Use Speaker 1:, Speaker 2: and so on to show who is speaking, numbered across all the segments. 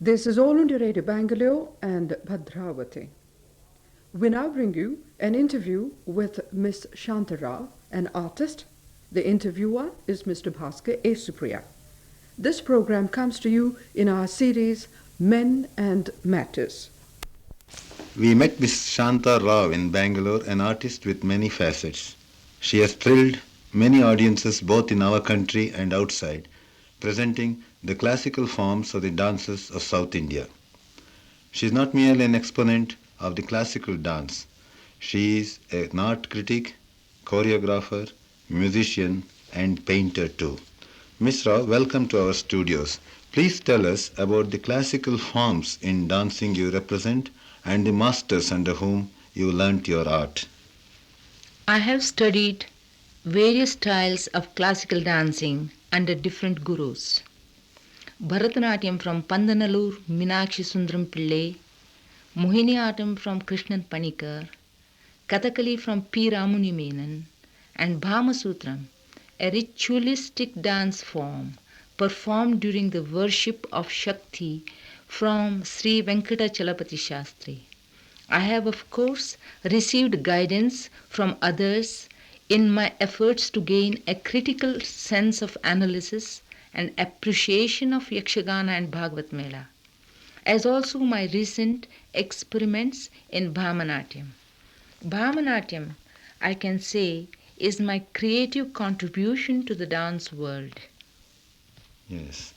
Speaker 1: This is All India Radio Bangalore and Bhadravati. We now bring you an interview with Miss Shanta Rao, an artist. The interviewer is Mr. Bhaskar YESUPRIYA. This program comes to you in our series Men and Matters.
Speaker 2: We met Miss Shanta Rao in Bangalore, an artist with many facets. She has thrilled many audiences both in our country and outside, presenting the classical forms of the dances of South India. She is not merely an exponent of the classical dance. She is an art critic, choreographer, musician, and painter too. Miss Rao, welcome to our studios. Please tell us about the classical forms in dancing you represent and the masters under whom you learnt your art.
Speaker 3: I have studied various styles of classical dancing under different gurus. Bharatanatyam from Pandanallur Meenakshi Sundaram Pillai, Mohiniyattam from Krishnan Panikar, Kathakali from P. Ramuni Menon, and Bhamasutram, a ritualistic dance form performed during the worship of Shakti from Sri Venkatachalapati Shastri. I have, of course, received guidance from others in my efforts to gain a critical sense of analysis and appreciation of Yakshagana and Bhagavad Mela, as also my recent experiments in Bhamanatyam. Bhamanatyam, I can say, is my creative contribution to the dance world.
Speaker 2: Yes.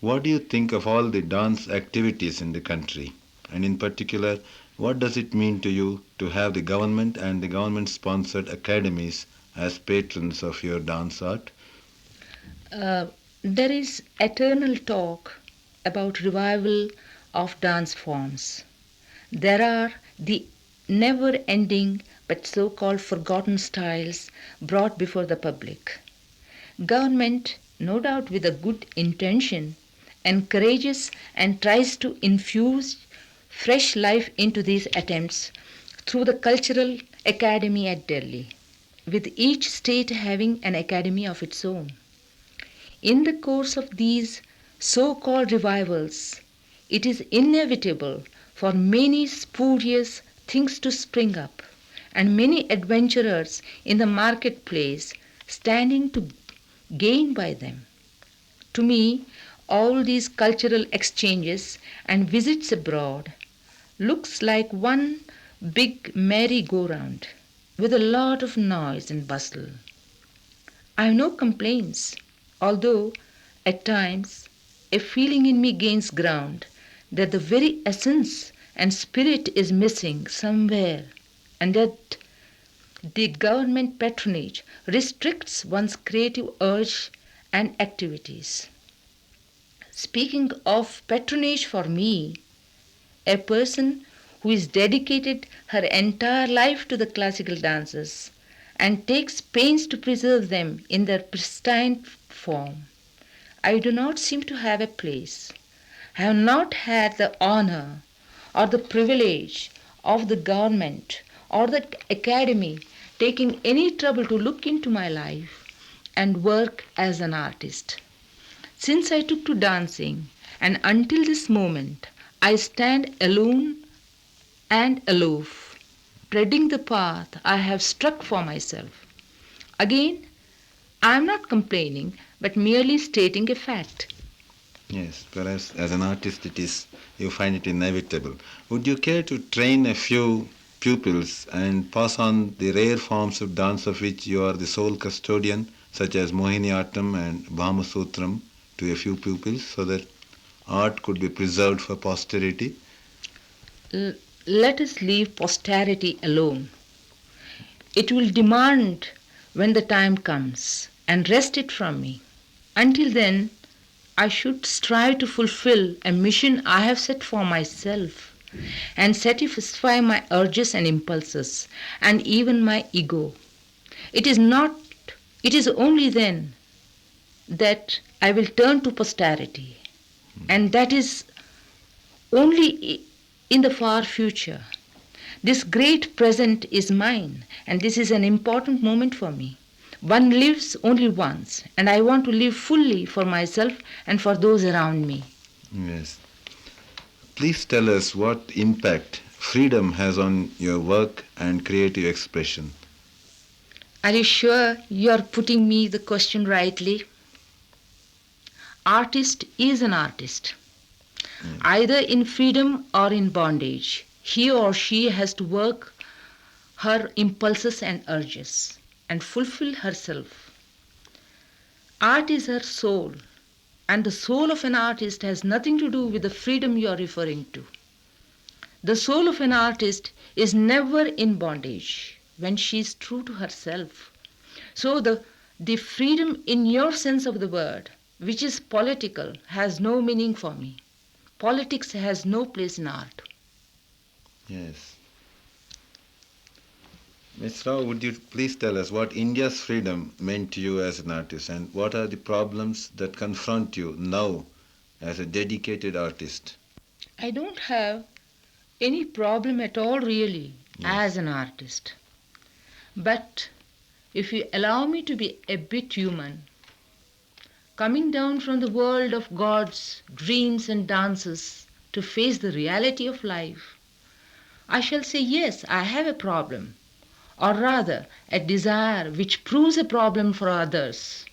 Speaker 2: What do you think of all the dance activities in the country? And in particular, what does it mean to you to have the government and the government sponsored academies as patrons of your dance art?
Speaker 3: There is eternal talk about revival of dance forms. There are the never ending but so called forgotten styles brought before the public. Government, no doubt with a good intention, encourages and tries to infuse fresh life into these attempts through the Cultural Academy at Delhi, with each state having an academy of its own. In the course of these so called revivals, it is inevitable for many spurious things to spring up, and many adventurers in the marketplace standing to gain by them. To me, all these cultural exchanges and visits abroad looks like one big merry-go-round with a lot of noise and bustle. I have no complaints, although at times a feeling in me gains ground that the very essence and spirit is missing somewhere, and that the government patronage restricts one's creative urge and activities. Speaking of patronage, for me, a person who is dedicated her entire life to the classical dances and takes pains to preserve them in their pristine form, I do not seem to have a place. I have not had the honor or the privilege of the government or the academy taking any trouble to look into my life and work as an artist. Since I took to dancing and until this moment, I stand alone and aloof, treading the path I have struck for myself. Again, I am not complaining but merely stating a fact.
Speaker 2: Yes, whereas as an artist it is, you find it inevitable. Would you care to train a few pupils and pass on the rare forms of dance of which you are the sole custodian, such as Mohiniyattam and Bhamasutram, to a few pupils so that art could be preserved for posterity?
Speaker 3: Let us leave posterity alone. It will demand when the time comes and wrest it from me. Until then, I should strive to fulfill a mission I have set for myself and satisfy my urges and impulses and even my ego. It is not it is only then that I will turn to posterity, and that is only in the far future. This great present is mine, and this is an important moment for me. One lives only once, and I want to live fully for myself and for those around me.
Speaker 2: Yes. please tell us what impact freedom has on your work and creative expression.
Speaker 3: Are you sure you are putting me the question rightly? Artist is an artist, either in freedom or in bondage. He or she has to work her impulses and urges and fulfill herself. Art is her soul, and the soul of an artist has nothing to do with the freedom you are referring to. The soul of an artist is never in bondage when she is true to herself. So the freedom in your sense of the word, which is political, has no meaning for me. Politics has no place in art.
Speaker 2: Yes. Ms. Rao, would you please tell us what India's freedom meant to you as an artist and what are the problems that confront you now as a dedicated artist?
Speaker 3: I don't have any problem at all really as an artist. But if you allow me to be a bit human, coming down from the world of gods, dreams and dances to face the reality of life, I shall say yes, I have a problem, or rather a desire which proves a problem for others.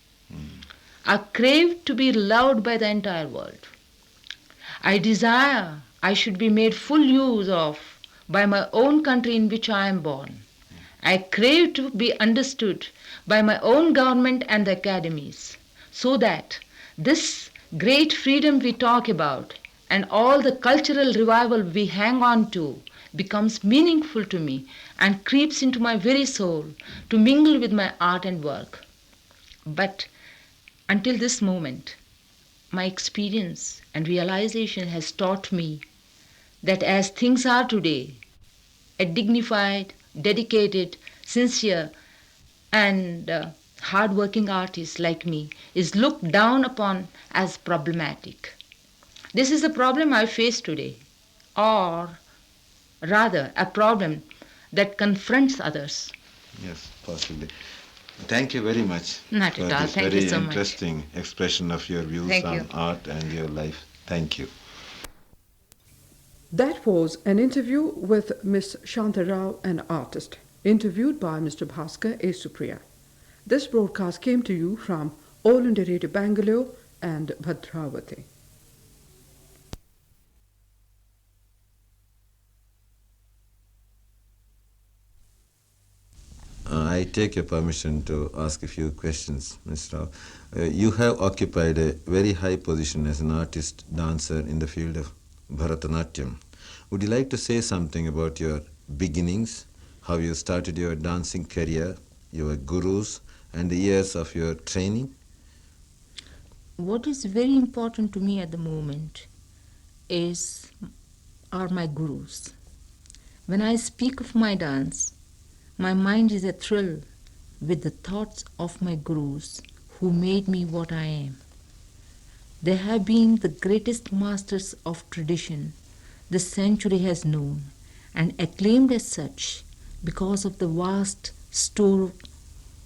Speaker 3: I crave to be loved by the entire world. I desire I should be made full use of by my own country in which I am born. I crave to be understood by my own government and the academies, so that this great freedom we talk about and all the cultural revival we hang on to becomes meaningful to me and creeps into my very soul to mingle with my art and work. But until this moment, my experience and realization has taught me that as things are today, a dignified, dedicated, sincere, and hard-working artist like me is looked down upon as problematic. This is a problem I face today, or rather a problem that confronts others.
Speaker 2: Yes, possibly. Thank you very much
Speaker 3: Not
Speaker 2: for
Speaker 3: at all.
Speaker 2: this
Speaker 3: Thank
Speaker 2: very
Speaker 3: you so much.
Speaker 2: interesting expression of your views
Speaker 3: Thank
Speaker 2: on
Speaker 3: you.
Speaker 2: art and your life. Thank you.
Speaker 1: That was an interview with Miss Shanta Rao, an artist, interviewed by Mr. Bhaskar YESUPRIYA. This broadcast came to you from All India Radio Bangalore and Bhadravati.
Speaker 2: I take your permission to ask a few questions, Ms. Rao. You have occupied a very high position as an artist, dancer in the field of Bharatanatyam. Would you like to say something about your beginnings, how you started your dancing career, your gurus, and the years of your training?
Speaker 3: What is very important to me at the moment are my gurus. When I speak of my dance, my mind is athrill with the thoughts of my gurus who made me what I am. They have been the greatest masters of tradition the century has known, and acclaimed as such because of the vast store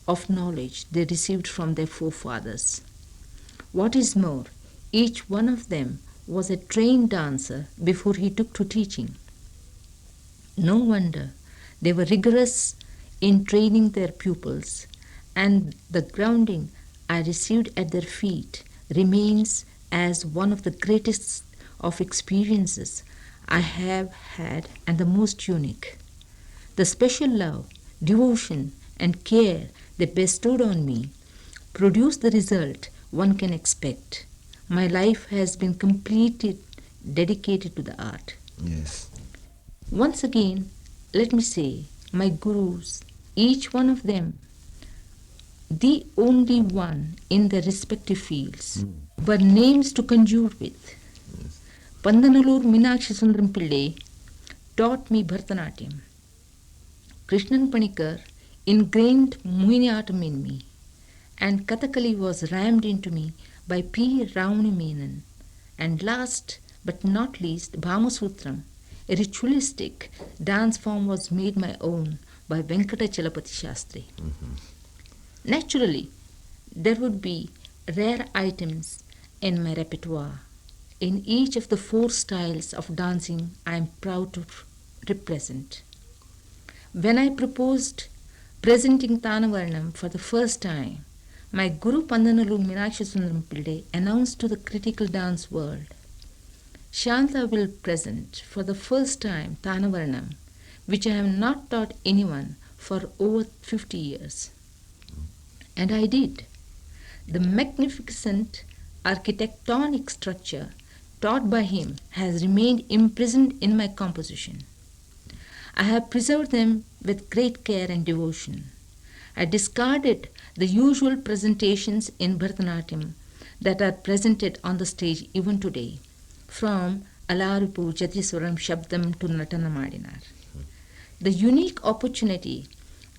Speaker 3: of knowledge they received from their forefathers. What is more, each one of them was a trained dancer before he took to teaching. No wonder they were rigorous in training their pupils, and the grounding I received at their feet remains as one of the greatest of experiences I have had and the most unique. The special love, devotion, and care they bestowed on me produced the result one can expect. My life has been completely dedicated to the art.
Speaker 2: Yes.
Speaker 3: Once again, let me say, my gurus, each one of them, the only one in their respective fields, were names to conjure with. Pandanallur Meenakshi Sundaram Pillai taught me Bharatanatyam. Krishnan Panikar ingrained Mohiniyattam in me, and Kathakali was rammed into me by P. Ravani Menon, and last but not least, Bhamasutram, a ritualistic dance form, was made my own by Venkata Chalapati Shastri. Naturally, there would be rare items in my repertoire, in each of the 4 styles of dancing I am proud to represent. When I proposed presenting Tanavarnam for the first time, my Guru Pandanalur Meenakshi Sundaram Pillai announced to the critical dance world, Shanta will present for the first time Tanavarnam, which I have not taught anyone for over 50 years. And I did. The magnificent architectonic structure taught by him has remained imprisoned in my composition. I have preserved them with great care and devotion. I discarded the usual presentations in Bharatanatyam that are presented on the stage even today, from Alarupu, Jatiswaram, Shabdam to Natana Madinar. The unique opportunity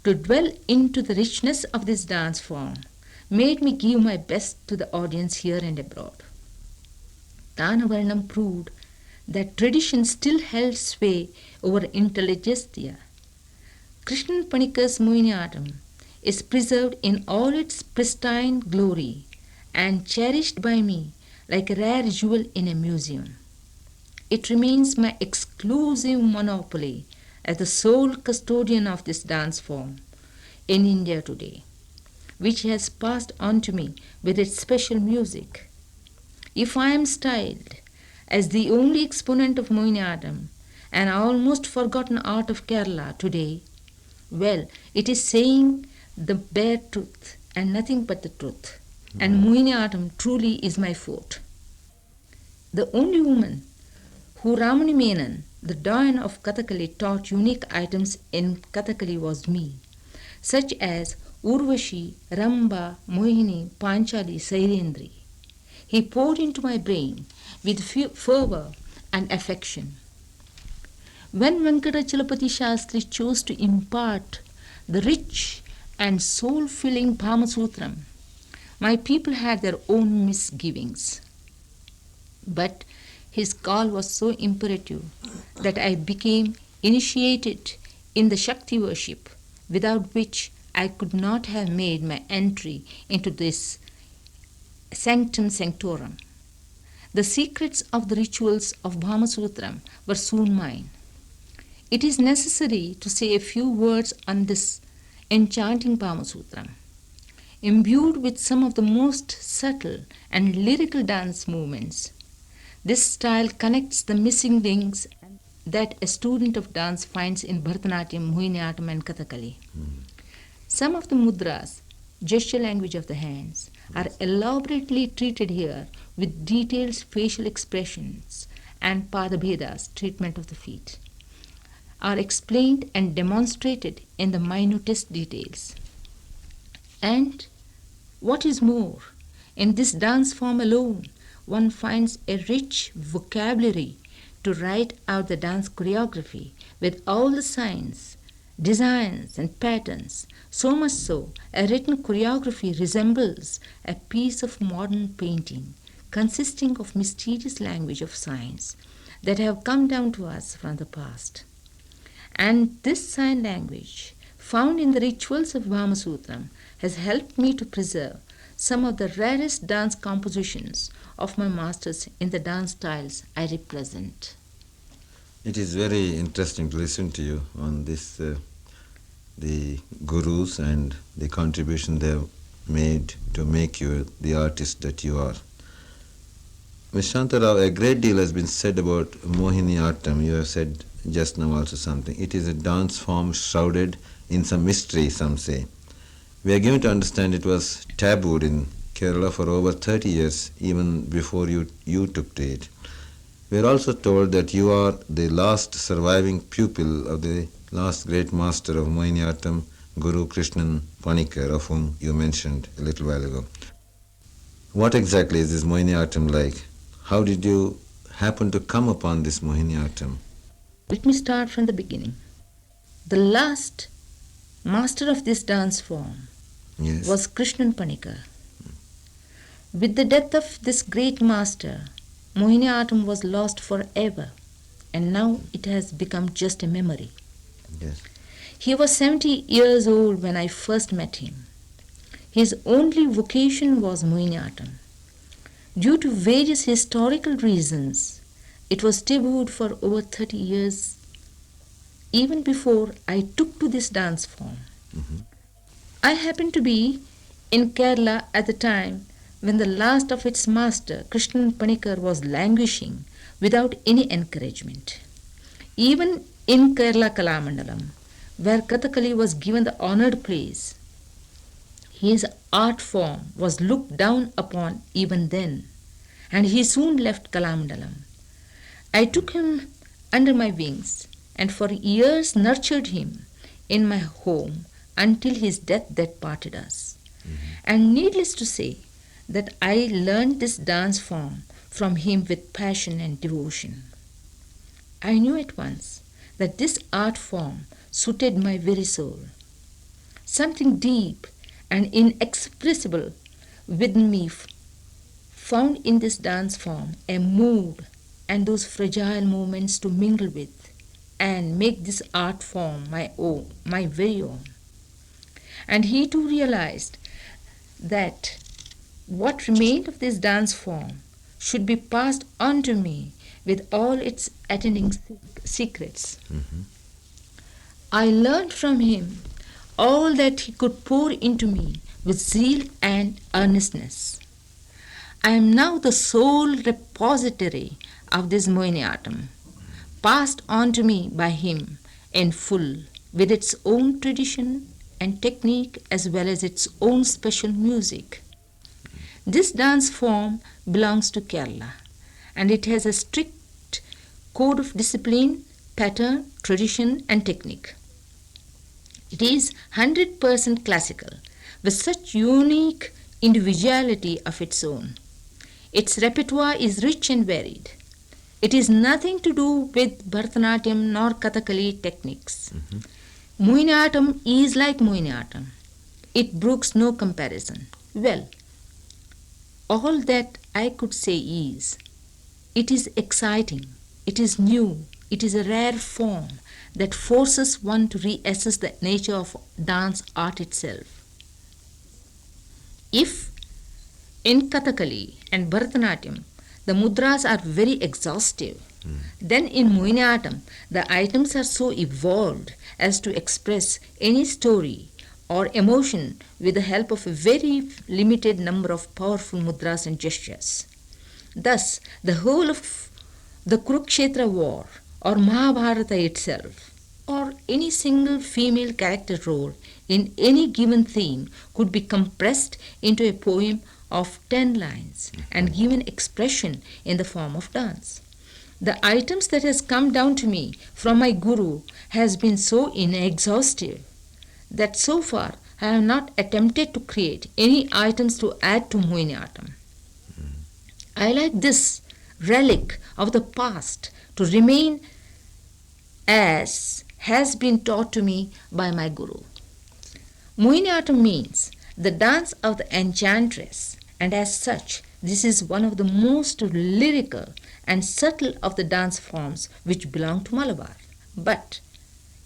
Speaker 3: to dwell into the richness of this dance form made me give my best to the audience here and abroad. Tanavarnam proved that tradition still held sway over intelligentsia. Krishnan Panikar's Mohiniyattam is preserved in all its pristine glory and cherished by me like a rare jewel in a museum. It remains my exclusive monopoly as the sole custodian of this dance form in India today, which has passed on to me with its special music. If I am styled as the only exponent of Mohiniyattam, an almost forgotten art of Kerala today, well, it is saying the bare truth and nothing but the truth. And Mohiniyattam truly is my forte. The only woman who Ramani Menon, the doyen of Kathakali, taught unique items in Kathakali was me, such as Urvashi, Ramba, Mohini, Panchali, Sairendri. He poured into my brain with fervor and affection. When Venkatachalapati Shastri chose to impart the rich and soul-filling Bhamasutram, my people had their own misgivings. But his call was so imperative that I became initiated in the Shakti worship, without which I could not have made my entry into this sanctum sanctorum. The secrets of the rituals of Bhamasutram were soon mine. It is necessary to say a few words on this enchanting Bhamasutram. Imbued with some of the most subtle and lyrical dance movements, this style connects the missing links that a student of dance finds in Bharatanatyam, Mohiniyattam and Kathakali. Some of the mudras, gesture language of the hands, are elaborately treated here with detailed facial expressions, and padabhedas, treatment of the feet, are explained and demonstrated in the minutest details. And what is more, in this dance form alone, one finds a rich vocabulary to write out the dance choreography with all the signs, designs and patterns, so much so a written choreography resembles a piece of modern painting consisting of mysterious language of signs that have come down to us from the past. And this sign language, found in the rituals of Bhamasutram, has helped me to preserve some of the rarest dance compositions of my masters in the dance styles I represent.
Speaker 2: It is very interesting to listen to you on this, the gurus and the contribution they have made to make you the artist that you are. Ms. Shanta Rao, a great deal has been said about Mohiniyattam. You have said just now also something. It is a dance form shrouded in some mystery, some say. We are given to understand it was tabooed in Kerala for over 30 years, even before you took to it. We are also told that you are the last surviving pupil of the last great master of Mohiniyattam, Guru Krishnan Panikar, of whom you mentioned a little while ago. What exactly is this Mohiniyattam like? How did you happen to come upon this Mohiniyattam?
Speaker 3: Let me start from the beginning. The last master of this dance form was Krishnan Panikar. With the death of this great master, Mohiniyattam was lost forever, and now it has become just a memory.
Speaker 2: Yes.
Speaker 3: He was 70 years old when I first met him. His only vocation was Mohiniyattam. Due to various historical reasons, it was tabooed for over 30 years, even before I took to this dance form. I happened to be in Kerala at the time when the last of its master, Krishnan Panikar, was languishing without any encouragement. Even in Kerala Kalamandalam, where Kathakali was given the honored place, his art form was looked down upon even then, and he soon left Kalamandalam. I took him under my wings and for years nurtured him in my home until his death that parted us. And needless to say that I learned this dance form from him with passion and devotion. I knew at once that this art form suited my very soul. Something deep and inexpressible within me found in this dance form a mood and those fragile moments to mingle with and make this art form my own, my very own. And he too realized that what remained of this dance form should be passed on to me with all its attending secrets. I learned from him all that he could pour into me with zeal and earnestness. I am now the sole repository of this Mohiniyattam, passed on to me by him in full, with its own tradition and technique as well as its own special music. This dance form belongs to Kerala, and it has a strict code of discipline, pattern, tradition and technique. It is 100% classical, with such unique individuality of its own. Its repertoire is rich and varied. It is nothing to do with Bharatanatyam nor Kathakali techniques. Mohiniyattam is like Mohiniyattam. It brooks no comparison. Well, all that I could say is, it is exciting, it is new, it is a rare form that forces one to reassess the nature of dance art itself. If in Kathakali and Bharatanatyam the mudras are very exhaustive, then in Mohiniyattam the items are so evolved as to express any story or emotion with the help of a very limited number of powerful mudras and gestures. Thus, the whole of the Kurukshetra war or Mahabharata itself, or any single female character role in any given theme could be compressed into a poem of 10 lines and given expression in the form of dance. The items that has come down to me from my guru has been so inexhaustive that so far I have not attempted to create any items to add to Mohiniyattam. I like this relic of the past to remain as has been taught to me by my guru. Mohiniyattam means the dance of the enchantress, and as such, this is one of the most lyrical and subtle of the dance forms which belong to Malabar. But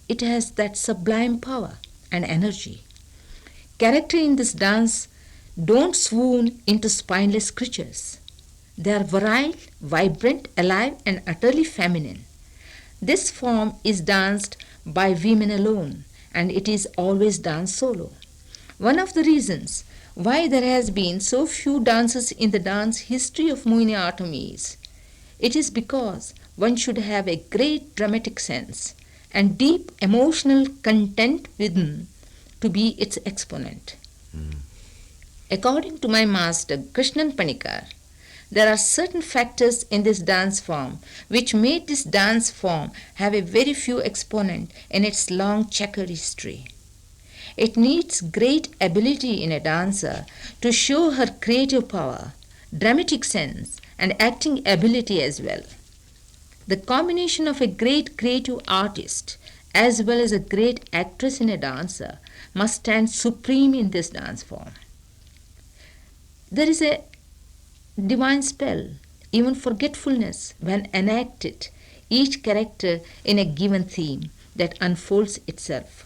Speaker 3: it has that sublime power and energy. Character in this dance don't swoon into spineless creatures. They are virile, vibrant, alive, and utterly feminine. This form is danced by women alone, and it is always danced solo. One of the reasons why there has been so few dances in the dance history of Mohiniyattam is, it is because one should have a great dramatic sense and deep emotional content within to be its exponent. According to my master Krishnan Panikar, there are certain factors in this dance form which made this dance form have a very few exponents in its long checkered history. It needs great ability in a dancer to show her creative power, dramatic sense, and acting ability as well. The combination of a great creative artist as well as a great actress in a dancer must stand supreme in this dance form. There is a divine spell, even forgetfulness, when enacted, each character in a given theme that unfolds itself.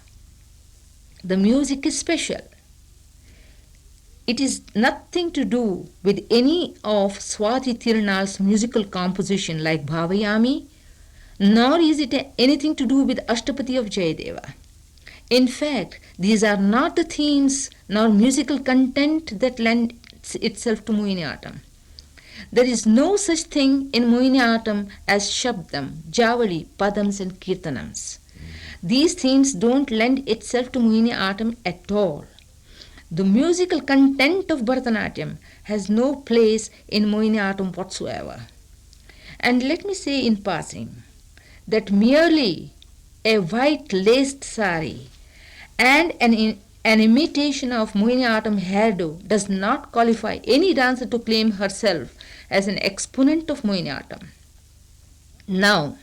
Speaker 3: The music is special. It is nothing to do with any of Swati Tirunal's musical composition like Bhavayami, nor is it anything to do with Ashtapati of Jayadeva. In fact, these are not the themes nor musical content that lends itself to Mohiniyattam. There is no such thing in Mohiniyattam as Shabdam, Javali, Padams and Kirtanams. These themes don't lend itself to Mohiniyattam at all. The musical content of Bharatanatyam has no place in Mohiniyattam whatsoever. And let me say in passing that merely a white laced sari and an imitation of Mohiniyattam hairdo does not qualify any dancer to claim herself as an exponent of Mohiniyattam. Now,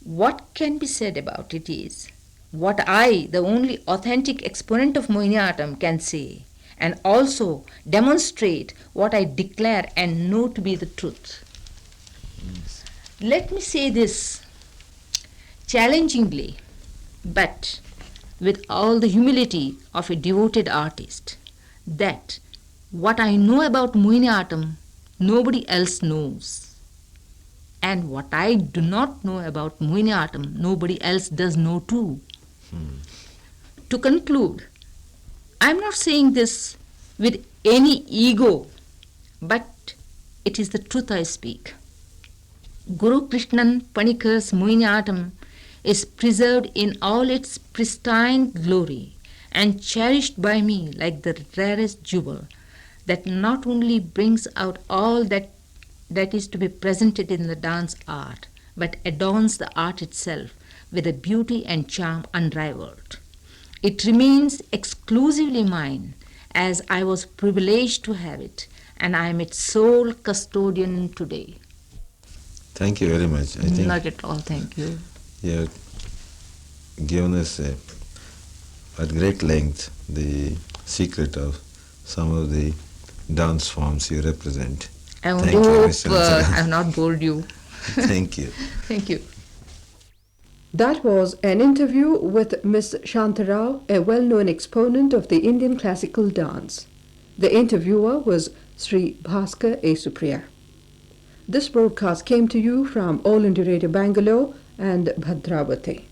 Speaker 3: what can be said about it is what I, the only authentic exponent of Mohiniyattam, can say, and also demonstrate what I declare and know to be the truth. Yes. Let me say this challengingly, but with all the humility of a devoted artist, that what I know about Mohiniyattam, nobody else knows. And what I do not know about Mohiniyattam, nobody else does know too. To conclude, I am not saying this with any ego, but it is the truth I speak. Guru Krishnan Panikar's Mohiniyattam is preserved in all its pristine glory and cherished by me like the rarest jewel that not only brings out all that is to be presented in the dance art, but adorns the art itself with a beauty and charm unrivaled. It remains exclusively mine, as I was privileged to have it, and I am its sole custodian today.
Speaker 2: Thank you very much. I think
Speaker 3: not at all, thank you.
Speaker 2: You have given us at great length the secret of some of the dance forms you represent.
Speaker 3: I hope I have not bored you.
Speaker 2: Thank you.
Speaker 3: Thank you.
Speaker 1: That was an interview with Miss Shanta Rao, a well-known exponent of the Indian classical dance. The interviewer was Sri BHASKAR YESUPRIYA. This broadcast came to you from All India Radio Bangalore and Bhadravati.